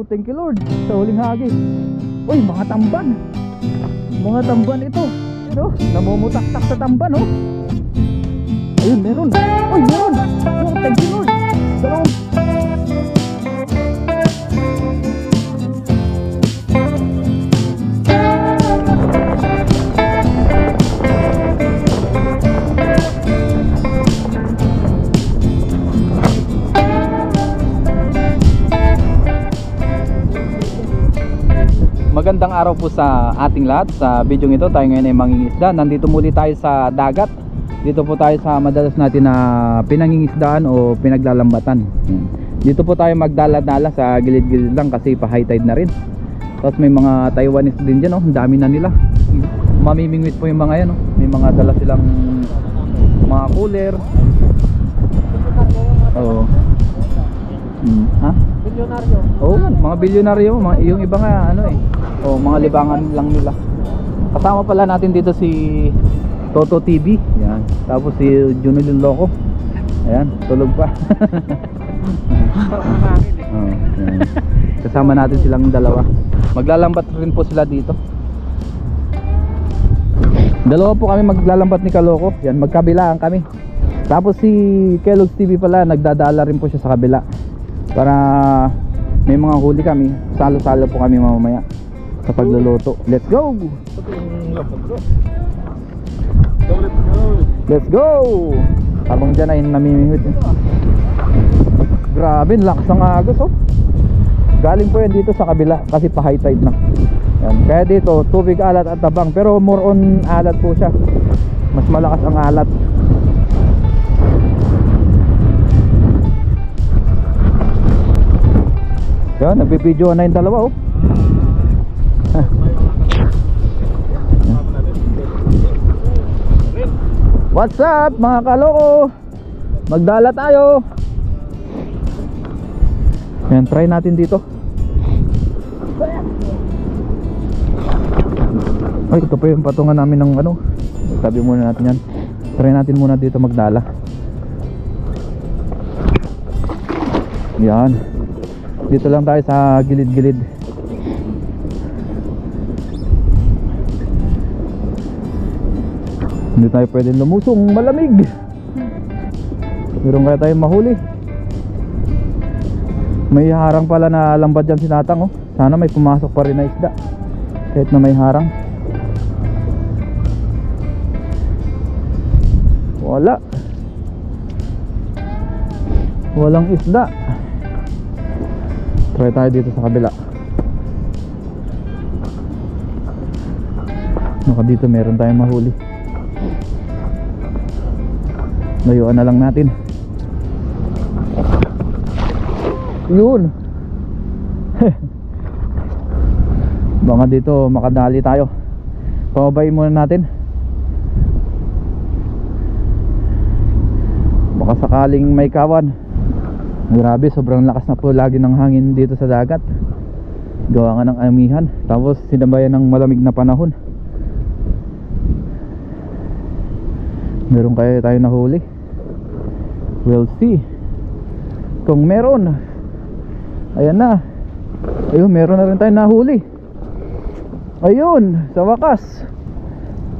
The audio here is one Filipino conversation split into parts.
thank you Lord sa huling hagi. Uy, mga tamban. Mga tamban ito. No? Namumutak-tak sa tamban, oh. Ayun, meron. Uy, meron. Oh, thank you Lord. Dalawang. Magandang araw po sa ating lahat. Sa video ito tayo ngayon ay mangingisda. Nandito muli tayo sa dagat. Dito po tayo sa madalas natin na pinangingisdaan o pinaglalambatan. Dito po tayo magdala-dala sa gilid-gilid lang kasi pa high tide na rin. Tapos may mga Taiwanese din dyan, oh. Ang dami na nila. Mamimingwit po yung mga yan, oh. May mga dala silang mga cooler. Oo. Ha? Bilyonaryo. Oo, mga bilyonaryo, yung iba nga ano eh. Oh, mga libangan lang nila. Kasama pala natin dito si Toto TV. Yan. Tapos si Junil Loco. Ayan, tulog pa. Oh, yan. Kasama natin silang dalawa. Maglalambat rin po sila dito. Dalawa po kami maglalambat ni Kaloko. Yan, magkabilaan kami. Tapos si Kellogg's TV pala, nagdadala rin po siya sa kabila. Para may mga huli kami. Salo-salo po kami mamaya sa pagluluto. Let's go! Let's go! Habang dyan ay namimingwit. Grabe, lakas ng agos, oh. Galing po yan dito sa kabila kasi pa high tide na. Yan. Kaya dito tubig, alat at tabang. Pero more on alat po siya. Mas malakas ang alat. Yan, nagbibideo na yung dalawa, oh. What's up mga kaloko? Magdala tayo. Yan, try natin dito. Ay, ito pa yung patungan namin ng ano. Tabi muna natin yan. Try natin muna dito magdala. Yan. Dito lang tayo sa gilid-gilid. Hindi tayo pwedeng lumusong, malamig. Meron kaya tayong mahuli. May harang pala na lambat dyan si Natang, oh. Sana may pumasok pa rin na isda kahit na may harang. Wala. Walang isda. Try tayo dito sa kabila. Baka dito meron tayong mahuli. Layuan na lang natin. Yun. Baka dito makadali tayo. Pababain muna natin. Baka sakaling may kawan. Grabe, sobrang lakas na po lagi ng hangin dito sa dagat. Gawa nga ng amihan. Tapos sinabayan ng malamig na panahon. Meron kaya tayo nahuli? We'll see. Kung meron, ayan na. Ayun, meron na rin tayo nahuli. Ayun, sa wakas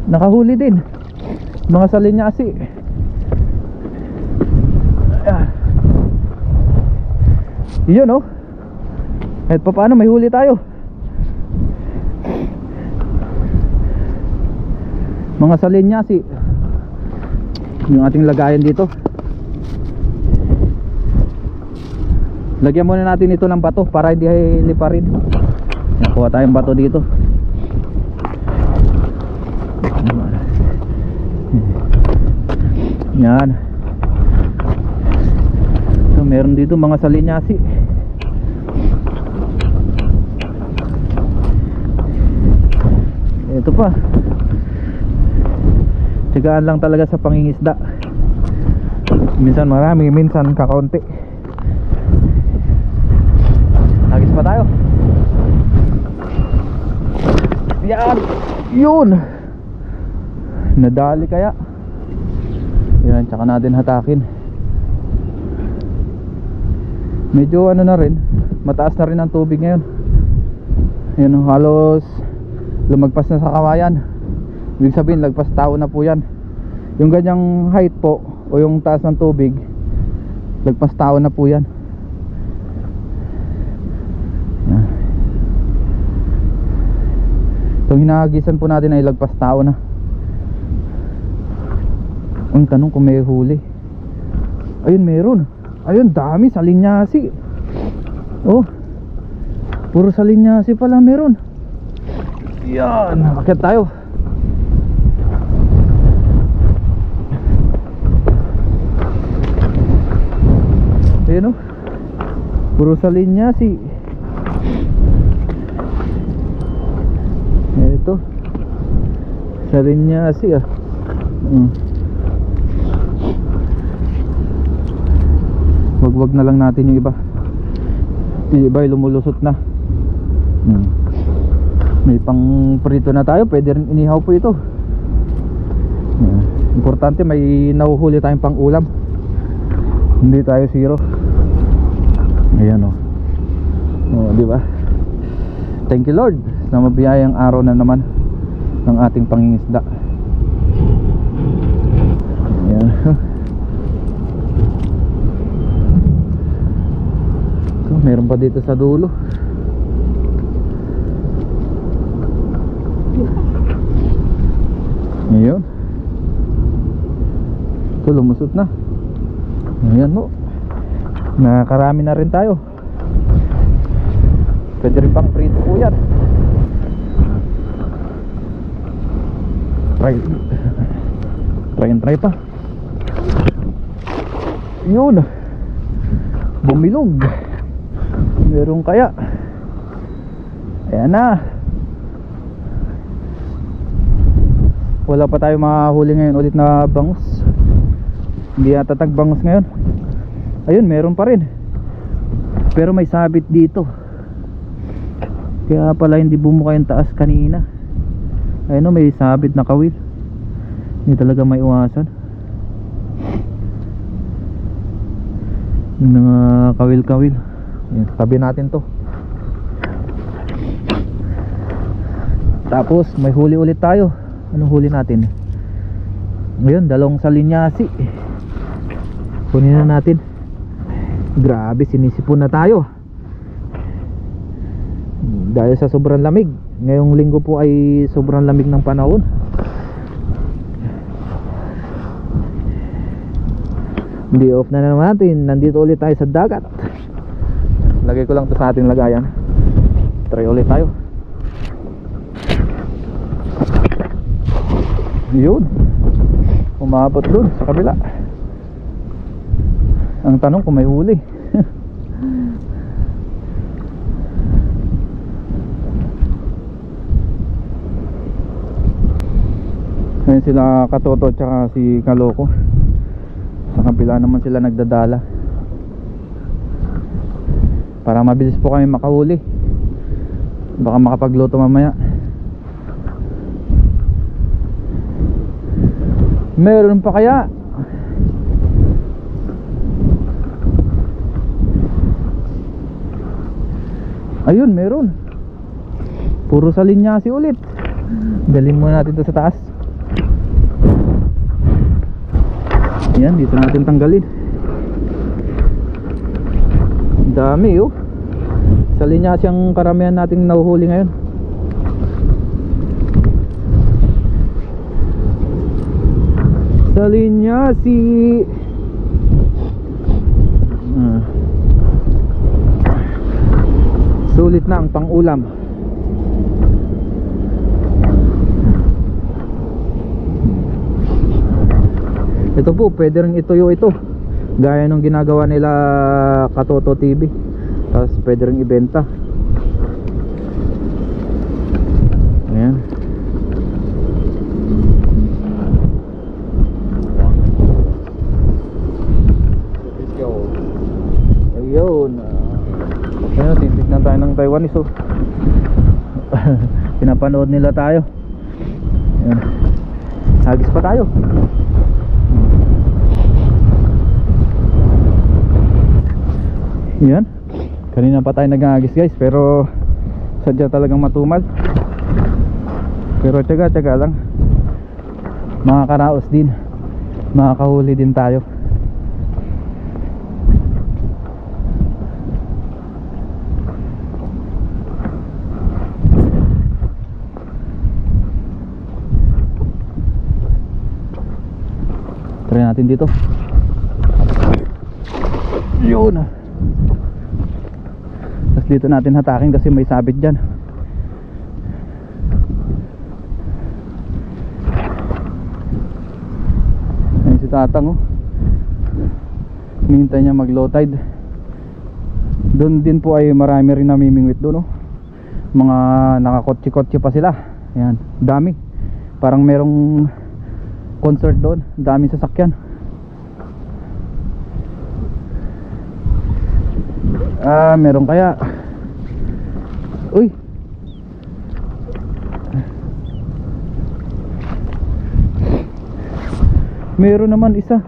nakahuli din. Mga salinyasi. Yun, oh. Kahit pa paano may huli tayo. Mga salinyasi. Yung ating lagayan dito. Lagyan muna natin ito ng bato para hindi liparin. Nakuha tayong bato dito. Yan. So, meron dito mga salinyasi. Ito pa. Tigaan lang talaga sa pangingisda. Minsan marami, minsan kakaunti. Hagis pa tayo. Yan. Yun. Nadali kaya. Yan, tsaka natin hatakin. Medyo ano na rin, mataas na rin ang tubig ngayon. Yan, halos lumagpas na sa kawayan. Ibig sabihin lagpas tao na po yan. Yung ganyang height po o yung taas ng tubig, lagpas tao na po yan. Itong hinahagisan po natin ay lagpas tao na. Ang tanong kung may huli. Ayun, meron. Ayun, dami sa linyasi. Oh, puro sa linyasi pala meron. Yan, akyat tayo. Ayun, oh, puro sa linyasi. Ito sa linyasi ah. Wag na lang natin yung iba. Yung iba ay lumulusot na. May pang prito na tayo. Pwede rin inihaw po ito. Importante may nahuhuli tayong pang ulam. Hindi tayo zero. Ayan o. Oh, di ba? Thank you Lord na mabiyayang araw na naman ng ating pangingisda. Ayan. Meron pa dito sa dulo. Ngayon ito lumusot na. Ayan mo, nakakarami na rin tayo. Pwede rin pang prito po yan. Try pa. Yun, bumilog. Meron kaya. Ayan na. Wala pa tayo makahuli ngayon ulit na bangus. Hindi yata tagbangus ngayon. Ayun, meron pa rin. Pero may sabit dito. Kaya pala hindi bumuka yung taas kanina. Ayun o, may sabit na kawil. Hindi talaga may iwasan. Yung mga kawil-kawil. Ayan, tabi natin to. Tapos may huli ulit tayo. Anong huli natin? Ngayon, dalawang sa linyasi. Kunin na natin. Grabe, sinisipon na tayo. Dahil sa sobrang lamig. Ngayong linggo po ay sobrang lamig ng panahon. Hindi off na naman natin. Nandito ulit tayo sa dagat. Lagay ko lang to sa ating lagayan. Try ulit tayo. Yun, umabot dun sa kabila. Ang tanong kung may huli. Ngayon sila Katoto at si Kaloko. Sa kabila naman sila nagdadala. Para mabilis po kami makahuli. Baka makapagluto mamaya. Meron pa kaya? Ayun, meron. Puro sa linyasi ulit. Dalhin muna natin ito sa taas. Ayan, dito natin tanggalin. Dami oh. Sa linyasi ang karamihan nating nahuhuli ngayon. Sa linyasi. Sulit na ang pang-ulam. Ito po, pwede rin ituyo ito. Gaya nung ginagawa nila Katoto TV. Tapos pwede rin ibenta. Ayan. Ayun. Ayun, titignan tayo ng Taiwanese oh. Pinapanood nila tayo. Ayan. Hagis pa tayo. Yan. Kanina pa tayo nag-aagis guys, pero sadya talagang matumal. Pero tiyaga lang, makakaraos din, makakahuli din tayo. Try natin dito. Yun. Tapos dito natin hatakin kasi may sabit dyan. Ayun si tatang, oh. Hinihintay niya mag low tide. Doon din po ay marami rin namimingwit doon, oh. Mga nakakotse-kotse pa sila. Ayan, dami. Parang merong concert doon, daming sasakyan. Meron kaya. Uy, meron naman isa.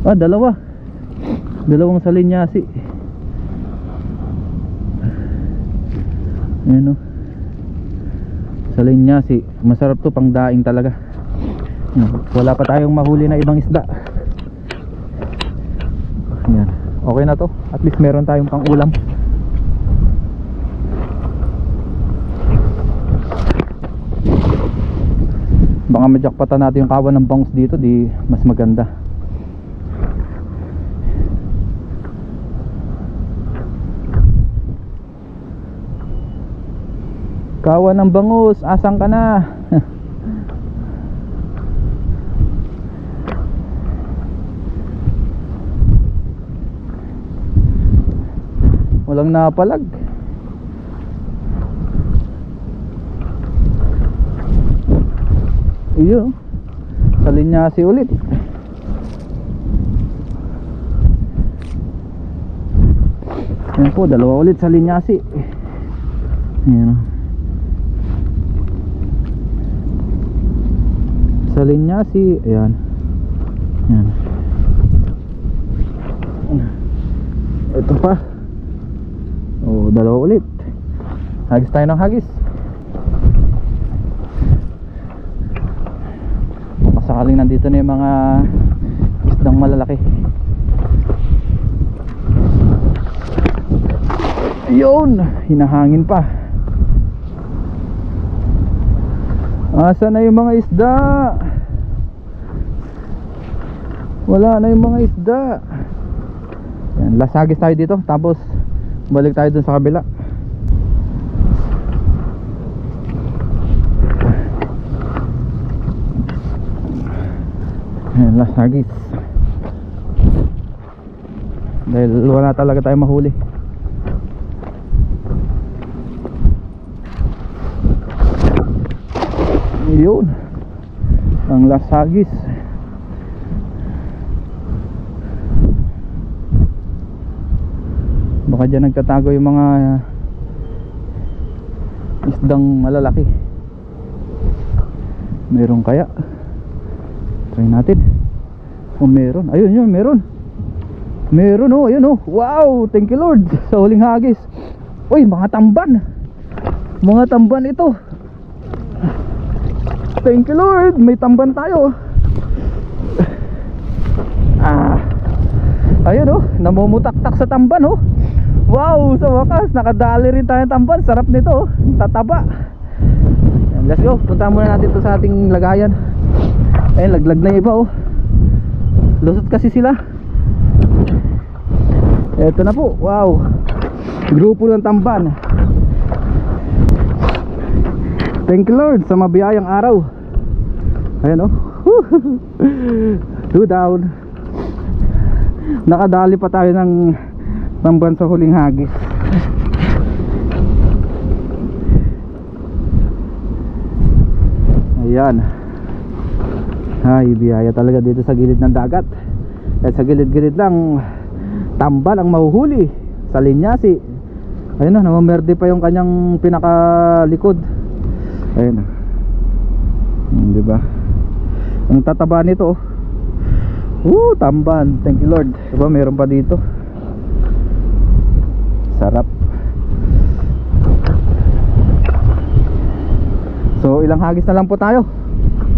Dalawang salinyasi. Ayan, oh. Salinyasi, masarap to, pang daing talaga. Wala pa tayong mahuli na ibang isda. Yan. Okay na to, at least meron tayong pang ulam. Baka majakpatan natin yung kawan ng bangus dito, di mas maganda. Kawan ng bangus, asan ka na? Walang napalag. Iyo, salinyasi ulit. Ayan po, dalawa ulit salinyasi. Ayan, salinyasi. Ayan. Ayan. Ito pa. Oh, dalawa ulit. Hagis tayo ng hagis. Sakaling nandito na yung mga isdang malalaki. Ayun, hinahangin pa. Asa na yung mga isda? Wala na yung mga isda. Yan, last hagis tayo dito, tapos balik tayo dun sa kabila. Ayan, last hagis. Dahil wala talaga tayo mahuli. Yun, ang last hagis. Baka dyan nagtatago yung mga isdang malalaki. Meron kaya? Try natin. Oh, meron. Ayun yun, meron. Meron, oh, ayun, oh. Wow, thank you Lord sa huling hagis. Uy, mga tamban. Mga tamban ito. Thank you Lord, may tamban tayo. Ayun, oh, namumutaktak sa tamban, oh. Wow, sa wakas nakadali rin tayo tamban. Sarap nito, oh. Tataba. Let's go, punta muna natin to sa ating lagayan. Ayun, laglag na iba, oh. Lusot kasi sila. Eto na po, wow. Grupo ng tamban. Thank you Lord sa mabiyayang araw. Ayan, oh. 2 down. Nakadali pa tayo ng tamban sa huling hagis. Ayan. Ay, biyaya talaga dito sa gilid ng dagat. At sa gilid-gilid lang tamban ang mahuhuli. Salinyasi. Ayun na, namamerde pa yung kanyang pinakalikod. Ayun na. Diba? Ang tataba nito, oh. Tamban. Thank you Lord. Diba meron pa dito. Sarap. So ilang hagis na lang po tayo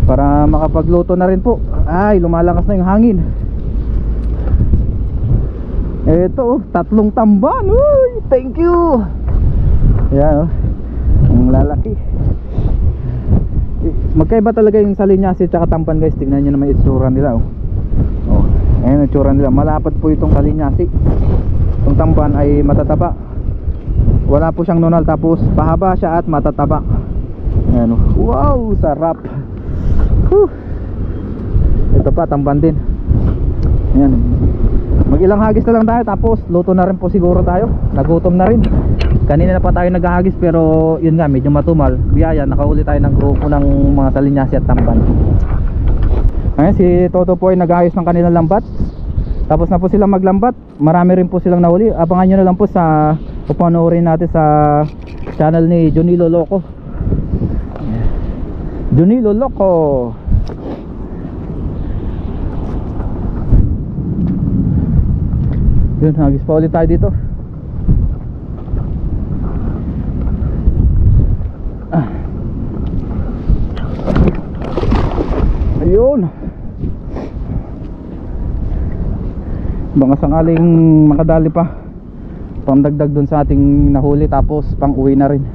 para makapagluto na rin po. Ay, lumalakas na yung hangin. Eto, 3 tamban. Uy, thank you. Ayan, ang lalaki. Magkaiba talaga yung salinyasi at tamban guys. Tignan nyo naman itsura nila. Ayan ang itsura nila. Malapad po itong salinyasi. Itong tamban ay matataba. Wala po siyang nunal, tapos pahaba siya at matataba. Ayan, wow, sarap. Ito pa, tamban din. Ayan. Mag-ilang hagis na lang tayo, tapos luto na rin po siguro tayo. Nagutom na rin. Kanina na pa tayo naghahagis, pero yun nga, medyo matumal. Biyaya, nakahuli tayo ng grupo ng mga salinyasi at tamban. Ayan, si Toto po ay nag-ayos ng kanilang lambat. Tapos na po silang maglambat. Marami rin po silang nahuli. Abangan nyo na lang po sa pupanoorin natin sa channel ni Junilo Loco. Junilo Loco. Yun, hagis pa ulit tayo dito. Ayun. Baka sakaling makadali pa, pangdagdag dun sa ating nahuli, tapos pang uwi na rin.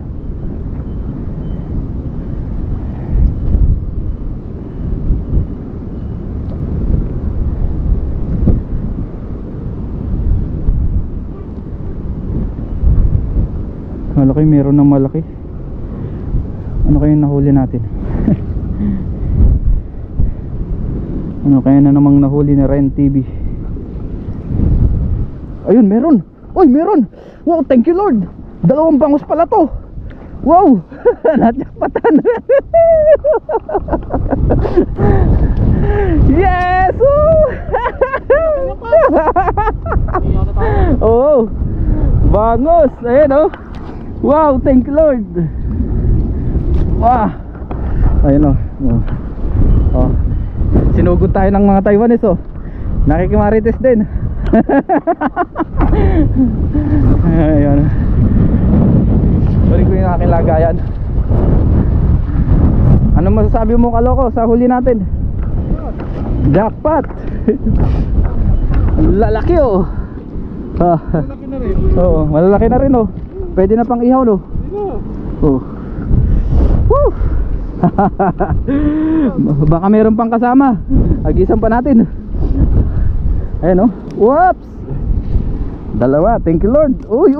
Malaki, meron ng malaki. Ano kaya nahuli natin? Ano kaya na namang nahuli ni Ren TV? Ayun, meron. Uy, meron. Wow, thank you Lord. 2 bangus pala to. Wow. Natjakpatan. Yes. Oh, bangus. Ayan oh. Wow, thank you Lord. Wow. Ayun oh. Oh. Sinugod tayo ng mga Taiwanese oh. Nakikimarites din. Ayun. Balik ko yung aking lagayan. Ano masasabi mo kaloko sa huli natin? Jackpot. Lalaki oh. Malalaki na rin. Oo, malalaki na rin oh. Pwede na pang ihaw no. Oh. Woo. Baka meron pang kasama. Agisan pa natin. Ayan oh. Whoops. 2. Thank you Lord. Uy.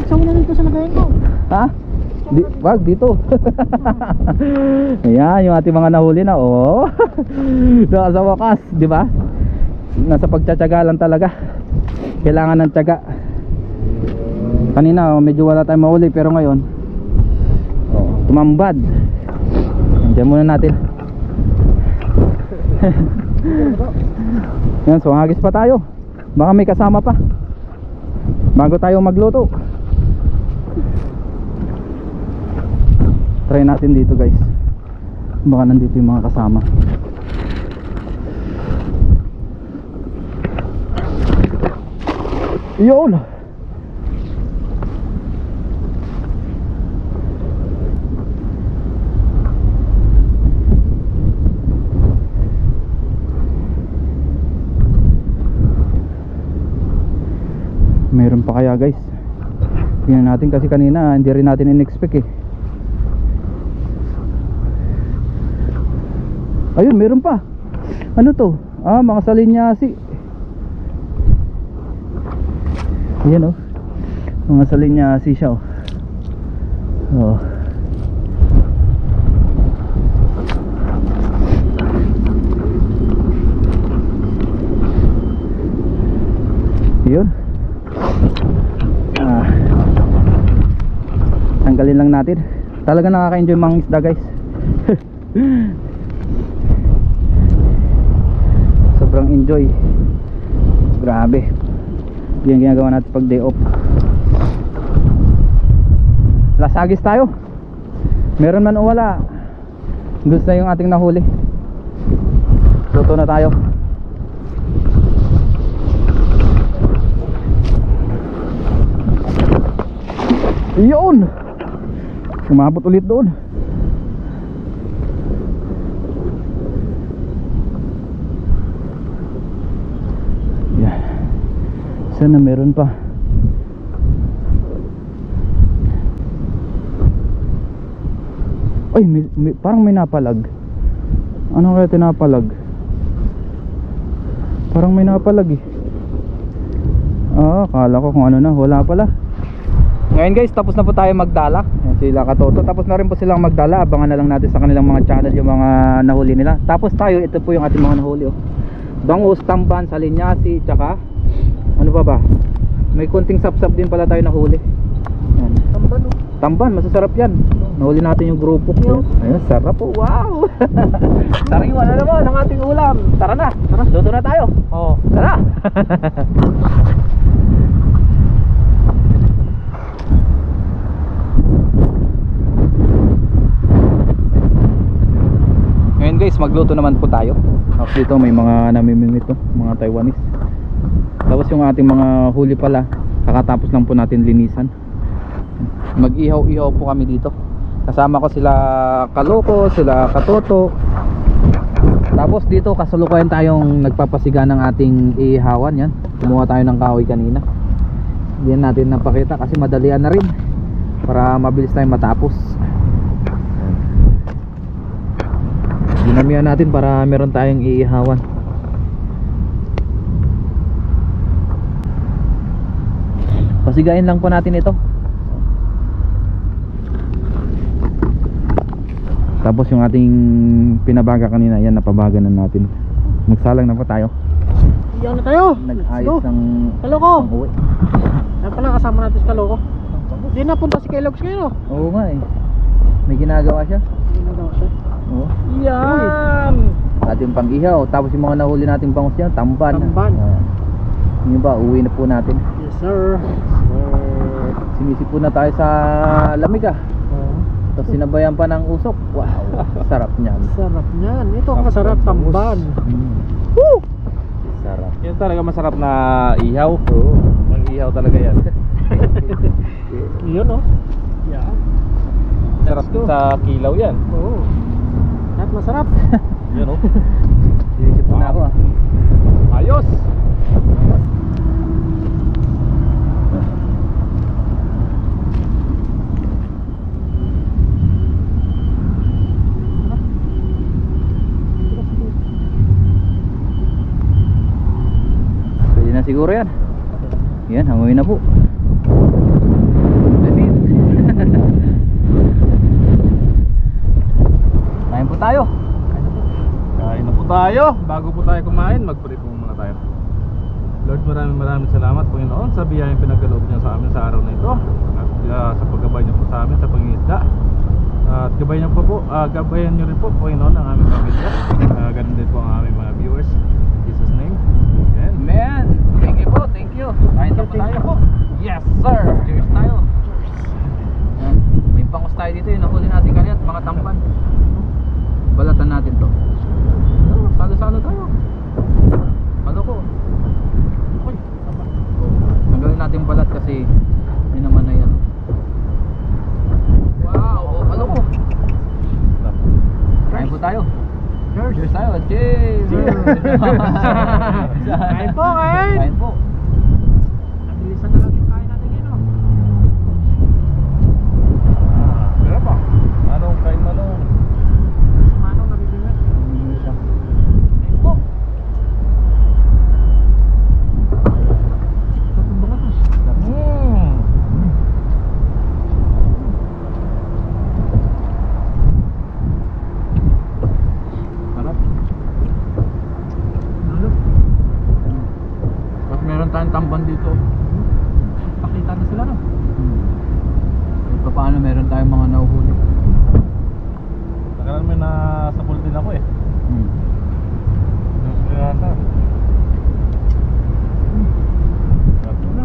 Saan mo na dito sa lagayan ko? Ha? Wag dito. Ayan yung ating mga nahuli na oh. Sa wakas, di ba? Nasa pagtsatsaga lang talaga. Kailangan ng tsaga. Kanina medyo wala tayong mahuli, pero ngayon tumambad. Diyan muna natin. Yan, so hagis pa tayo. Baka may kasama pa bago tayo magluto. Try natin dito guys. Baka nandito yung mga kasama. Yun. Meron pa kaya guys? Tingnan natin kasi kanina hindi rin natin in-expect eh. Ayun, meron pa. Ano to? Mga salinyasi. Ayan oh. Mga salinyasi siya oh. Oh. Yun. Tanggalin lang natin. Talaga nakaka-enjoy mga isda guys. Sobrang enjoy. Grabe. Yan ginagawa natin pag day off. Lasagis tayo. Meron man o wala, gusto na yung ating nahuli. Luto na tayo. Yun! Umabot ulit doon. Yan. Sana meron pa. Ay, parang may napalag. Ano kaya tinapalag? Parang may napalag eh. Akala ko kung ano na, wala pala. Ngayon guys, tapos na po tayo magdala. Yan sila Katoto. Tapos na rin po silang magdala. Abangan na lang natin sa kanilang mga channel yung mga nahuli nila. Tapos tayo, ito po yung ating mga nahuli oh. Bangus, tamban, salinyasi, tsaka ano pa ba? May konting sapsap din pala tayo nahuli. Yan. Tamban oh. Tamban, masasarap yan. Nahuli natin yung grupo. Ayun, sarap po. Wow! Sariwa na naman ang ating ulam. Tara na. Tara, luto na tayo. Oo. Tara. Ngayon guys, magluto naman po tayo. Tapos dito may mga namimingwit to, mga Taiwanese. Tapos yung ating mga huli pala, kakatapos lang po natin linisan. Mag-ihaw-ihaw po kami dito. Kasama ko sila Kaloko, sila Katoto. Tapos dito kasalukuyan tayong nagpapasiga ng ating ihawan. Yan, kumuha tayo ng kahoy kanina. Yan natin napakita kasi madalian na rin para mabilis tayong matapos. Dinamihan natin para meron tayong iihawan. Pasigain lang po natin ito. Tapos yung ating pinabaga kanina, yan napabaga na natin. Magsalang na po tayo. Iyan na tayo. Nag-ayos ng Kaloko. uwi. Yan pala kasama natin si Kaloko. Hindi na punta si Kellogg's ngayon oh. Oo nga eh. May ginagawa siya. Hindi na daw siya. Oo. Yan. Ating pang-ihaw. Tapos yung mga nahuli nating bangus yan, tamban. Tamban. Yung ba, uwi na po natin. Yes sir. Sinisipon na tayo sa lamig ah. Tapos sinabayan pa ng usok. Wow, sarap niyan. Sarap niyan. Ito ang masarap, tamban. Woo! Sarap. Yan talaga masarap na ihaw. Oo. Ang ihaw talaga yan. Yun oh. Yan. Sarap din sa kilaw yan. Oo. At masarap. Yan oh. Sinisipon na ako ah. Ayos! Pwede na siguro yan. Yan, hanguin na po. That's it. Kain po tayo. Kain na po tayo. Bago po tayo kumain, mag-pray po muna tayo. Lord, maraming salamat Panginoon sa biyayang pinagkaloob niyo sa amin sa araw na ito. At sa paggabay niyo po sa amin sa pangingisda. At gabayan niyo rin po Panginoon ang aming pamilya. Ganun din po ang aming mga viewers. In Jesus name. Amen. Man, thank you po, thank you. Kain na po tayo po. Yes sir! Cheers tayo. Yan. May bangus tayo dito yung nahuli natin kanina at mga tampan. Balatan natin to. Salo-salo tayo. Maloko. Uy, tanggalin natin yung balat kasi yun naman na yan. Wow, maloko. Kain po tayo. Cheers tayo. Cheers. Kain po, kain. Kain po. Nabilisan na lang yung kain natin ngayon oh. Kaya pa. Manong, kain manong. Si Manong nabibigyan. Kain po. Sarap banget oh. Sarap. Ano? Tapos meron tayong tamban dito. Pakita na sila no. Paano meron tayong mga nahuhuli. Nakaroon may nasapul din ako eh. Kaya ka. Sarap na.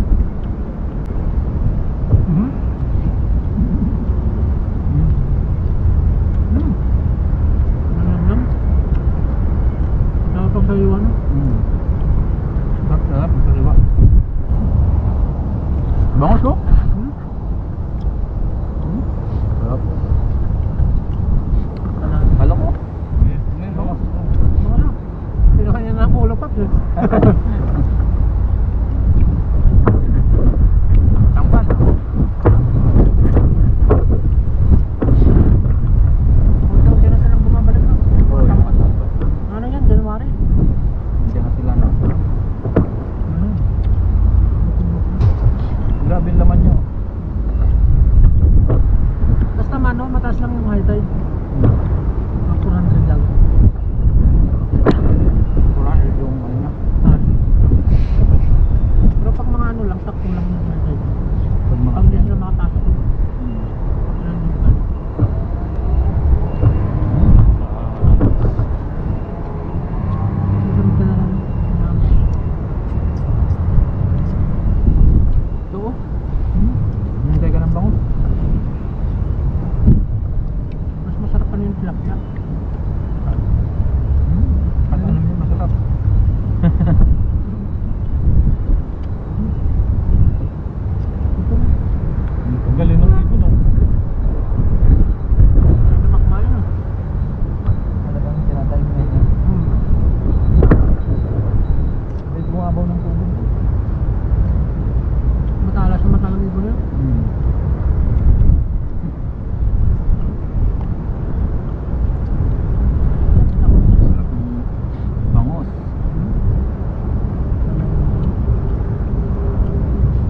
Nam. Bangos ko? Hmm? Sarap. Wala. Kala ko. May bangos. Wala. Pinakanya na ang ulo pa. Tangpan. Unti-unti na silang bumabalik na. Oo, yung tangpan. Ano yan? January? Hindi na sila na. Grabe yung laman nyo. Basta mano, mataas lang yung high tide. 400 lang. Kurang yung ano niya. Pero pag mga ano lang, sakto lang yung high tide. Pag mga Pag hindi sila makapasok. Yan yung ano. Ganda na lang. Ito oh. Hintay ka ng bango. Mas masarap pa na yung tilapia. Ano naman yung masarap. Ito. Ang galing ng ibon oh. Namakmaya na. Talagang tinatay mo na yun. May bumabaw ng tubig. Matalas na matalang ibon yun. Sarap ng bangos.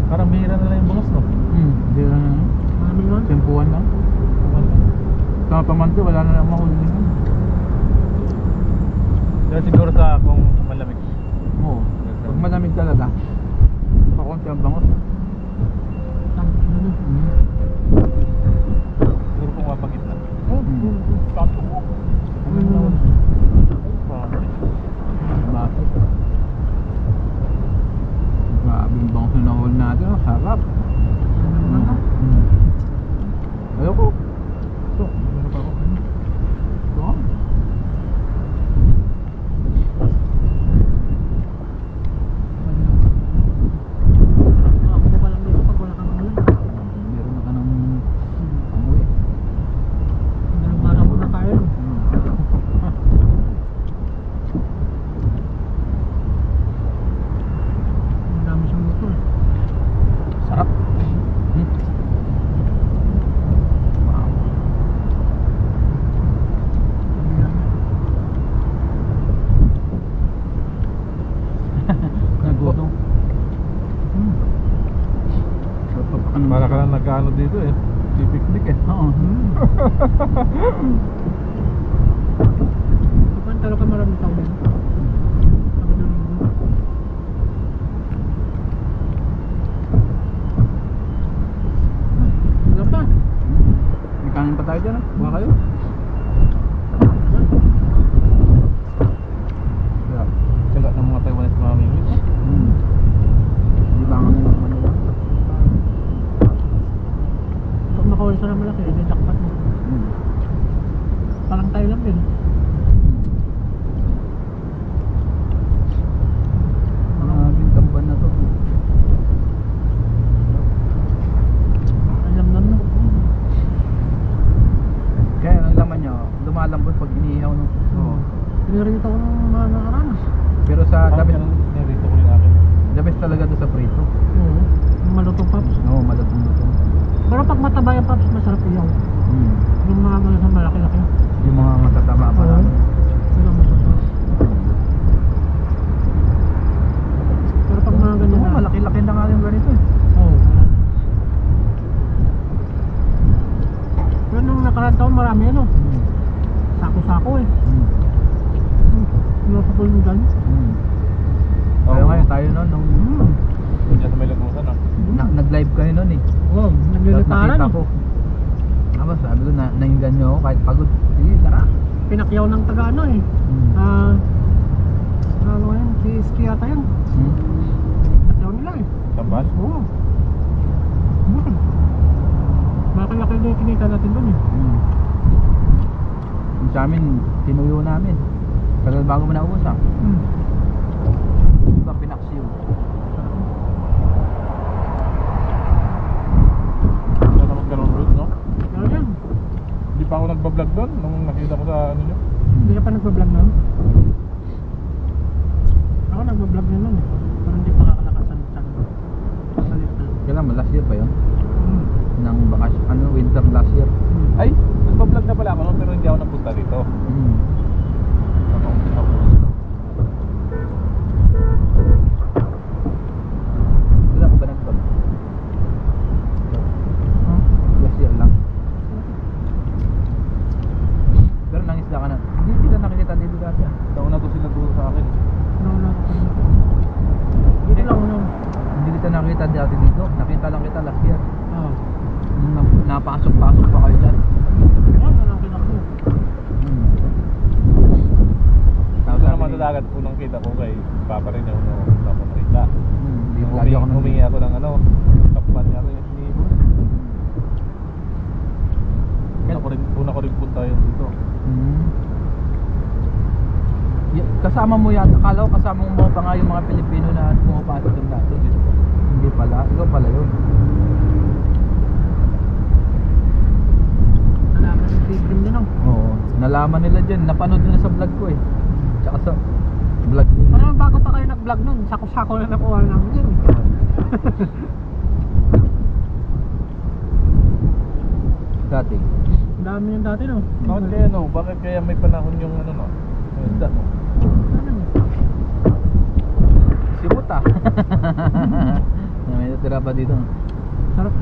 Parang bihira na lang yung bangos no. Hindi na na. Ano yun? Tempuan lang. Sama pamanti, wala na lang mahuli yun. Kaya siguro sa kung malamig. Oo. Pag malamig talaga, pakunti ang bangos. Siguro kung mapagit na. Bakit? Grabe yung bangos na nahuli natin. Oh, sarap. Ayoko. Ito. Ano pa ako? Ito. Ako pa lang dito pag wala kang ulan. Meron na ka ng amoy. Dalawang muna tayo. Ang dami siyang motor. Sarap. Wow. Nagutom. Para ka lang nag-ano dito eh. Pipiknik eh. Oo. Kapag talaga maraming tao yun. Sabi ng linggo. Wala pa. May kanin pa tayo dyan ah. Buha kayo. Yeah. Tsaga ng mga Taiwanese mamimit. Di ba nga naman Manila? Pag makawala sa na malaki, hindi jackpot mo. Parang tayo lang din. Maraming tamban na to. Alam na no. Kaya ang laman nyo, lumalambot pag inihaw no. Oo. Pinirito ko ng mga nakaraan. Pero sa Parang the best, ganun, nirito ko rin akin. the best talaga to sa prito. Oo. Yung malutong paps. Oo, malutong-lutong. Pero pag mataba yung paps, masarap iyaw. Yung mga gano'n sa malaki-laki. Yung mga matatama pa Oo. namin. Yun ang masasarap. Pero pag mga ganyan Oo, malaki-laki na nga yung ganito eh. Oo. Pero nung nakaraan taon, marami ano. Sako-sako eh. Pinapapul mo dyan. Kaya ngayon tayo noon, nung Doon dyan sa may lagusan ah. nag-live kayo noon eh. Oo, Tapos naglilitaran nakita eh. ko. Tapos sabi ko, nainggan nyo ako kahit pagod. Sige, tara. Pinakyaw ng taga ano eh. Ano yan? Si Ski yata yan. Pinakyaw nila eh. Tambal? Oo. Malaki-laki na yung kinita natin doon eh. Yung sa amin, tinuyo namin. Tagal bago mo naubos ah. Iba pinaksiw. nagbablog doon nung nakita ko sa ano nyo. Hindi ka pa nagbablog nun? Ako nagbablog na nun eh. Pero hindi pa kakalakasan sa salita. Kailan mo? Last year pa yun? Hmm. Nang bakasyon, ano, winter last year. Ay, nagbablog na pala ako noon pero hindi ako napunta dito. Hmm. Wala ka ba nag-vlog? Huh? Last year lang. Pero nangisda ka na. Hindi kita nakikita dito dati. Nauna ko sila duro sa akin. Nauna ko pa dito. Dito lang unang. Hindi kita nakita dati dito. Nakita lang kita last year. Oo. Napasok-pasok pa kayo dyan. Yan, unang kinako. Hmm. Tapos naman sa dagat, unang kita ko kay Papa rin yung napamarita. Hindi lagi ako Humingi ako ng ano, kapan niya rin yung sinibo. Una ko rin punta yun dito. Hmm. Kasama mo yata, akala ko kasama mo pa nga yung mga Pilipino na pumapasok doon dati. Hindi pala, ikaw pala yun. Nalaman yung Pilgrim din ako. Oo, nalaman nila dyan, napanood nila sa vlog ko eh. Tsaka sa vlog din. Parang bago pa kayo nag-vlog nun, sako-sako na nakuha namin yun. Dati. Ang dami yung dati no. Bakit kaya no? Bakit kaya may panahon yung ano no? Ganda no? Ano yun? Simut ah. May natira pa dito. Sarap.